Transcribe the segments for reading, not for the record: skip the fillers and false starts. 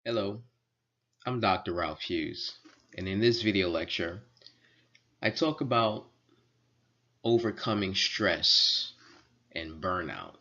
Hello, I'm Dr. Ralph Hughes, and in this video lecture, I talk about overcoming stress and burnout.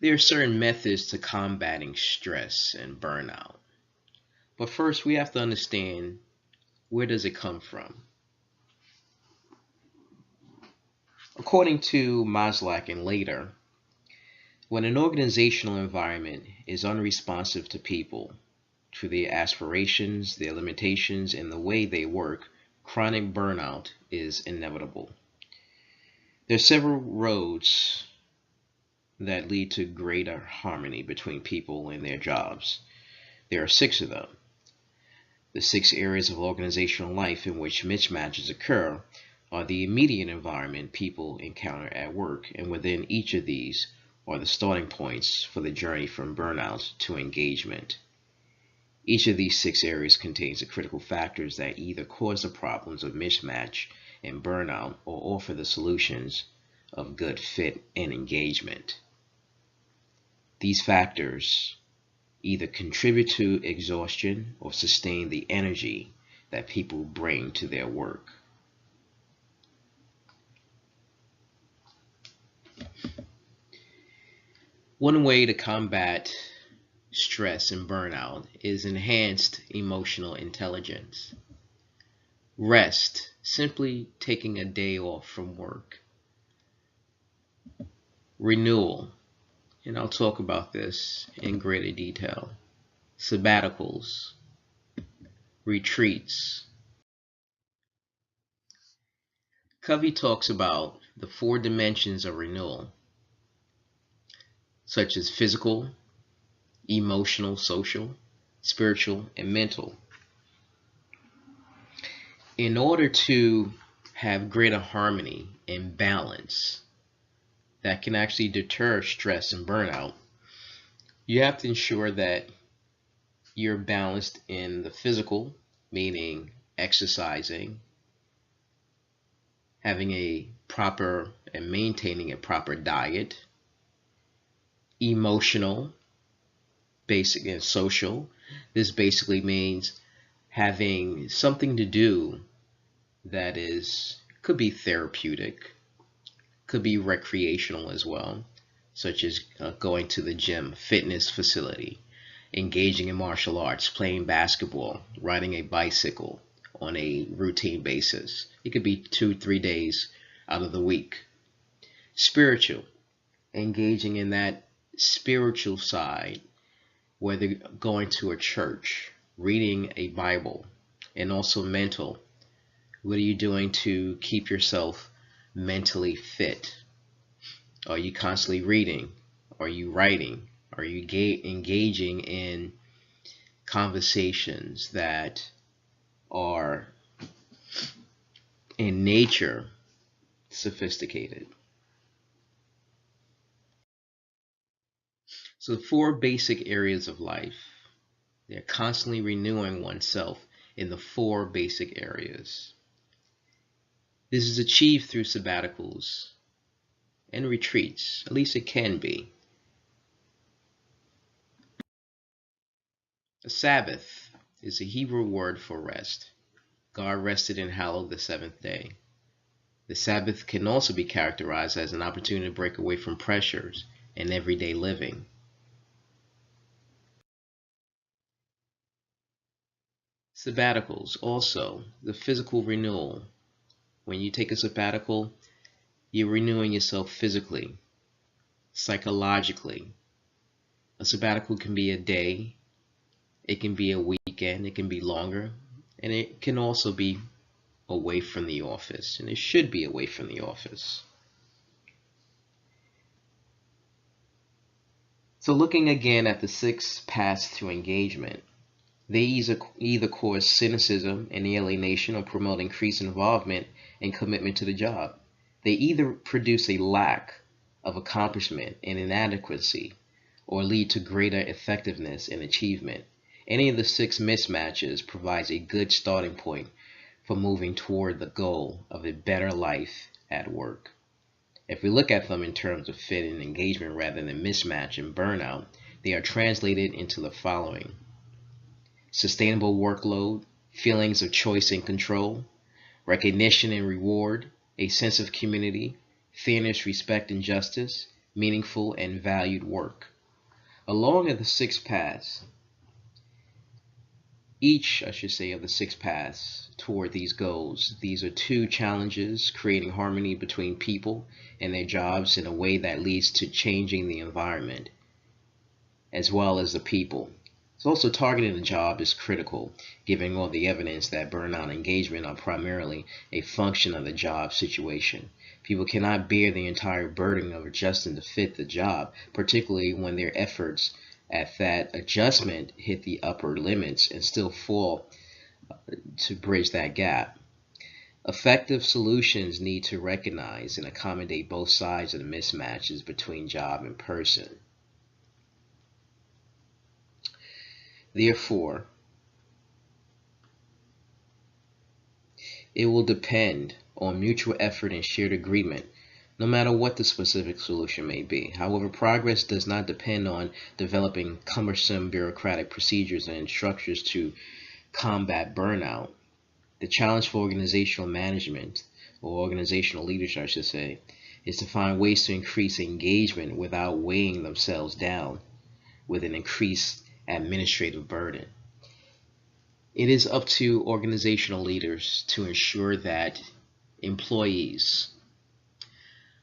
There are certain methods to combating stress and burnout, but first we have to understand, where does it come from? According to Maslach and later, when an organizational environment is unresponsive to people, to their aspirations, their limitations, and the way they work, chronic burnout is inevitable. There are several roads that lead to greater harmony between people and their jobs. There are six of them. The six areas of organizational life in which mismatches occur are the immediate environment people encounter at work, and within each of these are the starting points for the journey from burnout to engagement. Each of these six areas contains the critical factors that either cause the problems of mismatch and burnout or offer the solutions of good fit and engagement. These factors either contribute to exhaustion or sustain the energy that people bring to their work. One way to combat stress and burnout is enhanced emotional intelligence. Rest, simply taking a day off from work. Renewal, and I'll talk about this in greater detail. Sabbaticals, retreats. Covey talks about the four dimensions of renewal, such as physical, emotional, social, spiritual, and mental. In order to have greater harmony and balance that can actually deter stress and burnout, you have to ensure that you're balanced in the physical, meaning exercising, having a proper and maintaining a proper diet, emotional, basic, and social. This basically means having something to do that is could be therapeutic, could be recreational as well, such as going to the gym, fitness facility, engaging in martial arts, playing basketball, riding a bicycle on a routine basis. It could be 2, 3 days out of the week. Spiritual, engaging in that spiritual side, whether going to a church, reading a Bible, and also mental. What are you doing to keep yourself mentally fit? Are you constantly reading? Are you writing? Are you engaging in conversations that are in nature sophisticated? So, four basic areas of life. They're constantly renewing oneself in the four basic areas. This is achieved through sabbaticals and retreats, at least it can be. A Sabbath is a Hebrew word for rest. God rested and hallowed the seventh day. The Sabbath can also be characterized as an opportunity to break away from pressures in everyday living. Sabbaticals, also, the physical renewal. When you take a sabbatical, you're renewing yourself physically, psychologically. A sabbatical can be a day, it can be a weekend, it can be longer, and it can also be away from the office, and it should be away from the office. So looking again at the six paths to engagement, they either cause cynicism and alienation or promote increased involvement and commitment to the job. They either produce a lack of accomplishment and inadequacy or lead to greater effectiveness and achievement. Any of the six mismatches provides a good starting point for moving toward the goal of a better life at work. If we look at them in terms of fit and engagement rather than mismatch and burnout, they are translated into the following: sustainable workload, feelings of choice and control, recognition and reward, a sense of community, fairness, respect, and justice, meaningful and valued work. Along of the six paths, each, I should say, of the six paths toward these goals, these are two challenges creating harmony between people and their jobs in a way that leads to changing the environment as well as the people. So also targeting the job is critical, given all the evidence that burnout and engagement are primarily a function of the job situation. People cannot bear the entire burden of adjusting to fit the job, particularly when their efforts at that adjustment hit the upper limits and still fall to bridge that gap. Effective solutions need to recognize and accommodate both sides of the mismatches between job and person. Therefore, it will depend on mutual effort and shared agreement, no matter what the specific solution may be. However, progress does not depend on developing cumbersome bureaucratic procedures and structures to combat burnout. The challenge for organizational management, or organizational leaders, I should say, is to find ways to increase engagement without weighing themselves down with an increased administrative burden. It is up to organizational leaders to ensure that employees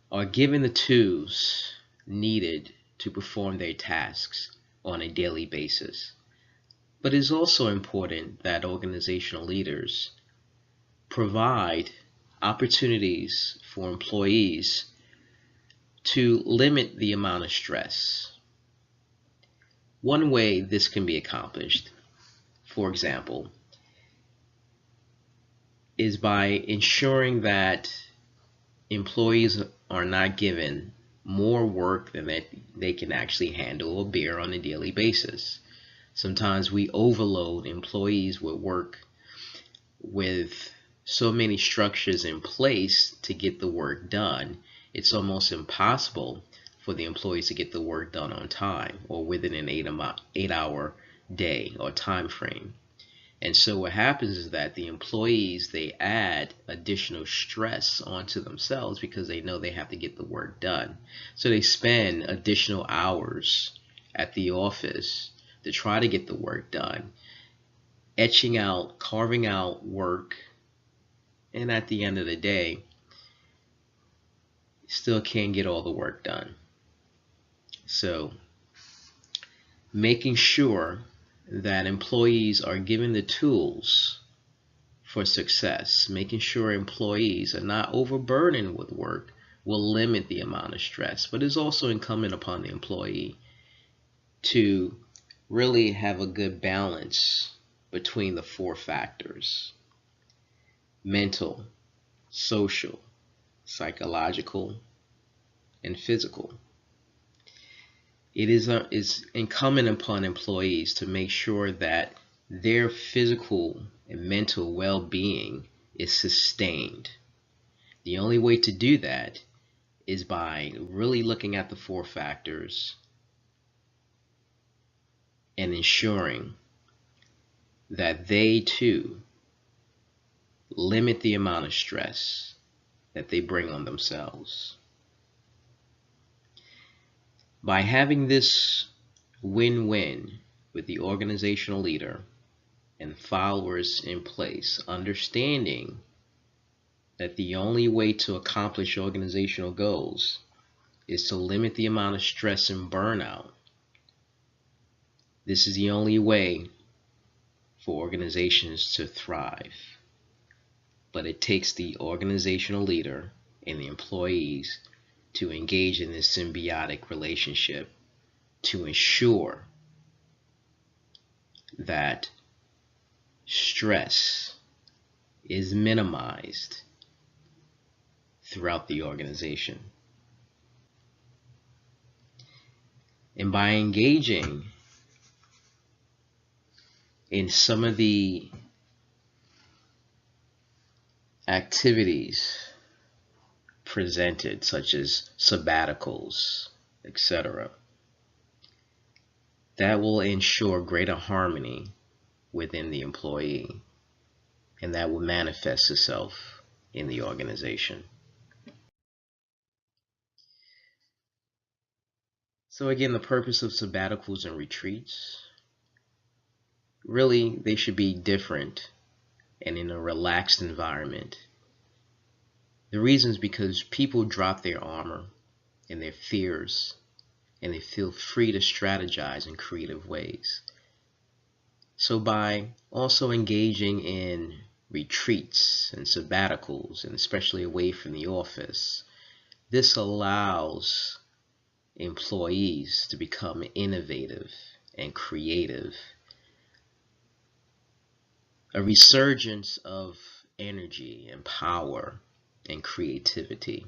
are given the tools needed to perform their tasks on a daily basis. But it is also important that organizational leaders provide opportunities for employees to limit the amount of stress. One way this can be accomplished, for example, is by ensuring that employees are not given more work than they can actually handle or bear on a daily basis. Sometimes we overload employees with work with so many structures in place to get the work done. It's almost impossible for the employees to get the work done on time or within an 8-hour day or time frame. And so what happens is that the employees, they add additional stress onto themselves because they know they have to get the work done. So they spend additional hours at the office to try to get the work done, etching out, carving out work, and at the end of the day, still can't get all the work done. So making sure that employees are given the tools for success, making sure employees are not overburdened with work will limit the amount of stress. But it's also incumbent upon the employee to really have a good balance between the four factors: mental, social, psychological, and physical. It is incumbent upon employees to make sure that their physical and mental well-being is sustained. The only way to do that is by really looking at the four factors and ensuring that they too limit the amount of stress that they bring on themselves. By having this win-win with the organizational leader and followers in place, understanding that the only way to accomplish organizational goals is to limit the amount of stress and burnout. This is the only way for organizations to thrive. But it takes the organizational leader and the employees to engage in this symbiotic relationship to ensure that stress is minimized throughout the organization. And by engaging in some of the activities presented, such as sabbaticals, etc. That will ensure greater harmony within the employee, and that will manifest itself in the organization. So again, the purpose of sabbaticals and retreats, really, they should be different and in a relaxed environment. The reason is because people drop their armor and their fears, and they feel free to strategize in creative ways. So by also engaging in retreats and sabbaticals, and especially away from the office, this allows employees to become innovative and creative. A resurgence of energy and power and creativity.